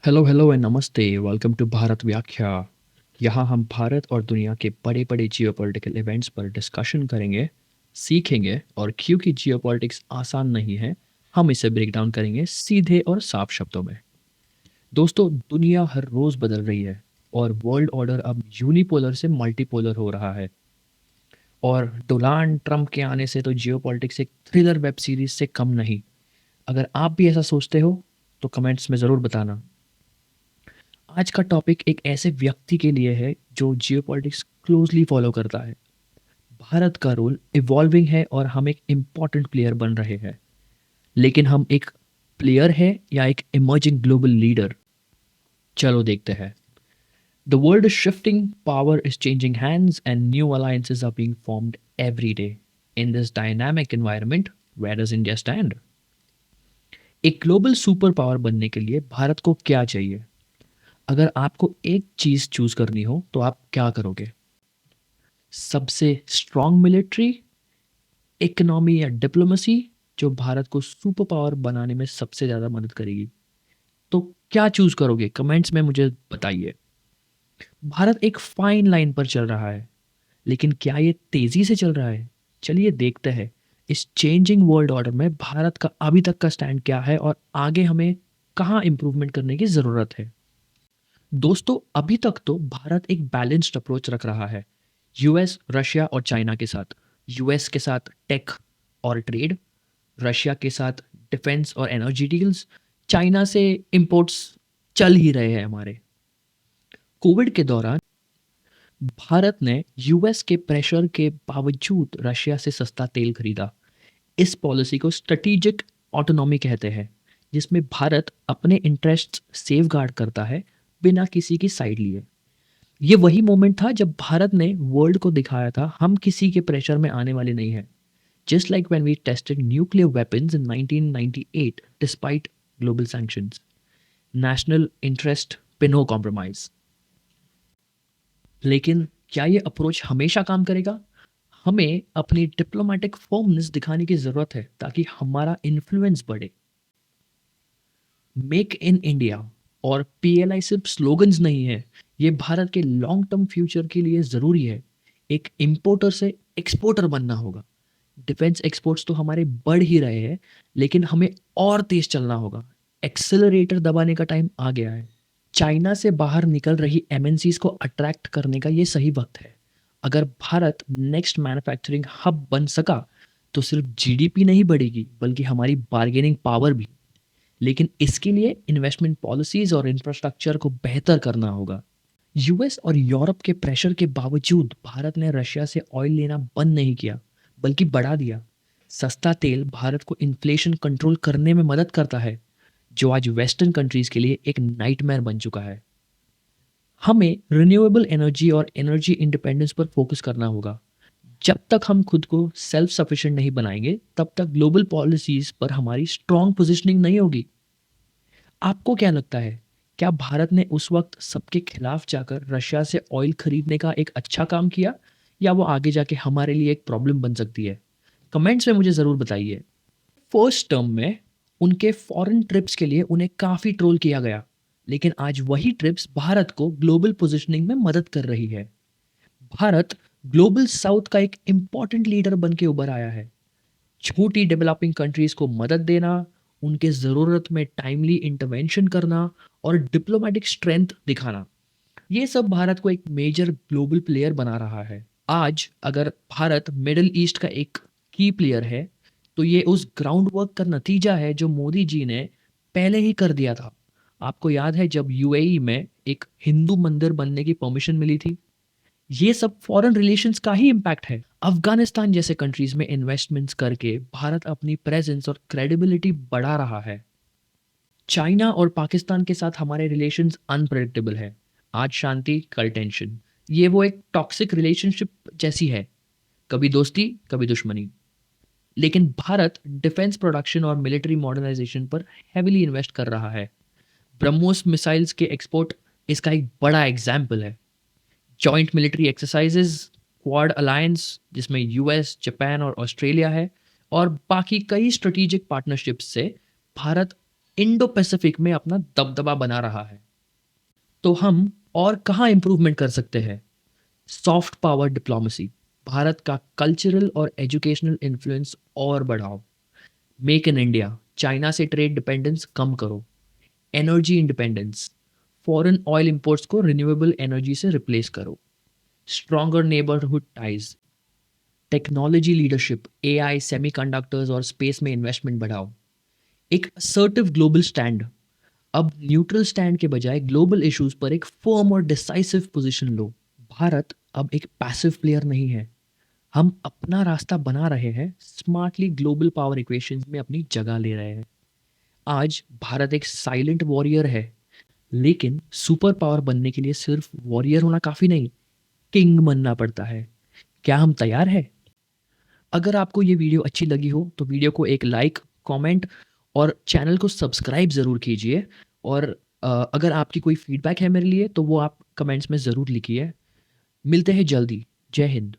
Hello hello and नमस्ते। Welcome to Bharat व्याख्या। यहाँ हम भारत और दुनिया के बड़े बड़े जियोपॉलिटिकल इवेंट्स पर डिस्कशन करेंगे, सीखेंगे और क्योंकि जियोपॉलिटिक्स आसान नहीं है, हम इसे ब्रेक डाउन करेंगे सीधे और साफ शब्दों में। दोस्तों, दुनिया हर रोज बदल रही है और वर्ल्ड ऑर्डर अब यूनिपोलर से मल्टीपोलर हो रहा है। और डोनाल्ड ट्रंप के आने से तो जियोपॉलिटिक्स एक थ्रिलर वेब सीरीज से कम नहीं। अगर आप भी ऐसा सोचते हो तो कमेंट्स में ज़रूर बताना। आज का टॉपिक एक ऐसे व्यक्ति के लिए है जो जियोपॉलिटिक्स क्लोजली फॉलो करता है। भारत का रोल इवॉल्विंग है और हम एक इम्पॉर्टेंट प्लेयर बन रहे हैं। लेकिन हम एक प्लेयर है या एक इमर्जिंग ग्लोबल लीडर? चलो देखते हैं। The world is shifting, power is changing hands and new alliances are being formed every day. In this dynamic environment, where does India stand? एक ग्लोबल सुपर पावर बनने के लिए भारत को क्या चाहिए? अगर आपको एक चीज चूज करनी हो तो आप क्या करोगे? सबसे स्ट्रॉन्ग मिलिट्री, इकोनॉमी या डिप्लोमेसी जो भारत को सुपर पावर बनाने में सबसे ज़्यादा मदद करेगी? तो क्या चूज करोगे? कमेंट्स में मुझे बताइए। भारत एक फाइन लाइन पर चल रहा है, लेकिन क्या ये तेजी से चल रहा है? चलिए देखते हैं इस चेंजिंग वर्ल्ड ऑर्डर में भारत का अभी तक का स्टैंड क्या है और आगे हमें कहाँ इंप्रूवमेंट करने की ज़रूरत है। दोस्तों, अभी तक तो भारत एक बैलेंस्ड अप्रोच रख रहा है। यूएस, रशिया और चाइना के साथ। यूएस के साथ टेक और ट्रेड, रशिया के साथ डिफेंस और एनर्जी डील्स, चाइना से इंपोर्ट्स चल ही रहे हैं हमारे। कोविड के दौरान भारत ने यूएस के प्रेशर के बावजूद रशिया से सस्ता तेल खरीदा। इस पॉलिसी को स्ट्रेटेजिक ऑटोनॉमी कहते हैं, जिसमें भारत अपने इंटरेस्ट्स सेफगार्ड करता है बिना किसी की साइड लिए। ये वही मोमेंट था जब भारत ने वर्ल्ड को दिखाया था हम किसी के प्रेशर में आने वाले नहीं हैं। Just like when we tested nuclear weapons in 1998 despite global sanctions. National interest पे no compromise. लेकिन क्या ये अप्रोच हमेशा काम करेगा? हमें अपनी डिप्लोमेटिक फर्मनेस दिखाने की ज़रूरत है ताकि हमारा इन्फ्लुएंस बढ़े। मेक इन इंडिया और पीएलआई सिर्फ स्लोगन्स नहीं है, ये भारत के लॉन्ग टर्म फ्यूचर के लिए ज़रूरी है। एक इम्पोर्टर से एक्सपोर्टर बनना होगा। डिफेंस एक्सपोर्ट्स तो हमारे बढ़ ही रहे हैं, लेकिन हमें और तेज चलना होगा। एक्सेलरेटर दबाने का टाइम आ गया है। चाइना से बाहर निकल रही एमएनसीज को अट्रैक्ट करने का ये सही वक्त है। अगर भारत नेक्स्ट मैन्युफैक्चरिंग हब बन सका तो सिर्फ जीडीपी नहीं बढ़ेगी बल्कि हमारी बार्गेनिंग पावर भी। लेकिन इसके लिए इन्वेस्टमेंट पॉलिसीज और इंफ्रास्ट्रक्चर को बेहतर करना होगा। यूएस और यूरोप के प्रेशर के बावजूद भारत ने रशिया से ऑयल लेना बंद नहीं किया, बल्कि बढ़ा दिया। सस्ता तेल भारत को इन्फ्लेशन कंट्रोल करने में मदद करता है, जो आज वेस्टर्न कंट्रीज के लिए एक नाइटमेयर बन चुका है। हमें रिन्यूएबल एनर्जी और एनर्जी इंडिपेंडेंस पर फोकस करना होगा। जब तक हम खुद को सेल्फ सफिशिएंट नहीं बनाएंगे, तब तक ग्लोबल पॉलिसीज पर हमारी स्ट्रॉन्ग पोजिशनिंग नहीं होगी। आपको क्या लगता है, क्या भारत ने उस वक्त सबके खिलाफ जाकर रशिया से ऑयल खरीदने का एक अच्छा काम किया, या वो आगे जाके हमारे लिए एक प्रॉब्लम बन सकती है? कमेंट्स में मुझे ज़रूर बताइए। फर्स्ट टर्म में उनके फॉरेन ट्रिप्स के लिए उन्हें काफ़ी ट्रोल किया गया, लेकिन आज वही ट्रिप्स भारत को ग्लोबल पोजिशनिंग में मदद कर रही है। भारत ग्लोबल साउथ का एक इम्पॉर्टेंट लीडर बन के उभर आया है। छोटी डेवलपिंग कंट्रीज को मदद देना, उनके ज़रूरत में टाइमली इंटरवेंशन करना और डिप्लोमेटिक स्ट्रेंथ दिखाना, ये सब भारत को एक मेजर ग्लोबल प्लेयर बना रहा है। आज अगर भारत मिडिल ईस्ट का एक की प्लेयर है, तो ये उस ग्राउंड वर्क का नतीजा है जो मोदी जी ने पहले ही कर दिया था। आपको याद है जब यूएई में एक हिंदू मंदिर बनने की परमिशन मिली थी? ये सब फॉरेन रिलेशंस का ही इम्पैक्ट है। अफगानिस्तान जैसे कंट्रीज में इन्वेस्टमेंट्स करके भारत अपनी प्रेजेंस और क्रेडिबिलिटी बढ़ा रहा है। चाइना और पाकिस्तान के साथ हमारे रिलेशंस अनप्रेडिक्टेबल है। आज शांति, कल टेंशन। ये वो एक टॉक्सिक रिलेशनशिप जैसी है, कभी दोस्ती कभी दुश्मनी। लेकिन भारत डिफेंस प्रोडक्शन और मिलिट्री मॉडर्नाइजेशन पर हेविली इन्वेस्ट कर रहा है। ब्रह्मोस मिसाइल्स के एक्सपोर्ट इसका एक बड़ा एग्जाम्पल है। Joint military exercises, quad alliance जिसमें यूएस, जापान और ऑस्ट्रेलिया है, और बाकी कई स्ट्रेटेजिक पार्टनरशिप्स से भारत इंडो पैसिफिक में अपना दबदबा बना रहा है। तो हम और कहाँ इम्प्रूवमेंट कर सकते हैं? सॉफ्ट पावर डिप्लोमेसी, भारत का कल्चरल और एजुकेशनल इन्फ्लुएंस और बढ़ाओ। मेक इन इंडिया, चाइना से ट्रेड डिपेंडेंस कम करो। Energy independence, foreign oil imports को रिन्यूएबल एनर्जी से रिप्लेस करो। Stronger neighbourhood ties, technology leadership, AI, semiconductors और स्पेस में इन्वेस्टमेंट बढ़ाओ। एक असर्टिव ग्लोबल स्टैंड, अब न्यूट्रल स्टैंड के बजाय ग्लोबल इश्यूज पर एक फर्म और डिसाइसिव पोजीशन लो। भारत अब एक पैसिव प्लेयर नहीं है, हम अपना रास्ता बना रहे हैं, स्मार्टली ग्लोबल पावर इक्वेशंस में अपनी जगह ले रहे हैं। आज भारत एक साइलेंट वॉरियर है, लेकिन सुपर पावर बनने के लिए सिर्फ वॉरियर होना काफ़ी नहीं, किंग बनना पड़ता है। क्या हम तैयार हैं? अगर आपको ये वीडियो अच्छी लगी हो तो वीडियो को एक लाइक, कमेंट और चैनल को सब्सक्राइब ज़रूर कीजिए। और अगर आपकी कोई फीडबैक है मेरे लिए तो वो आप कमेंट्स में ज़रूर लिखिए। मिलते हैं जल्दी। जय हिंद।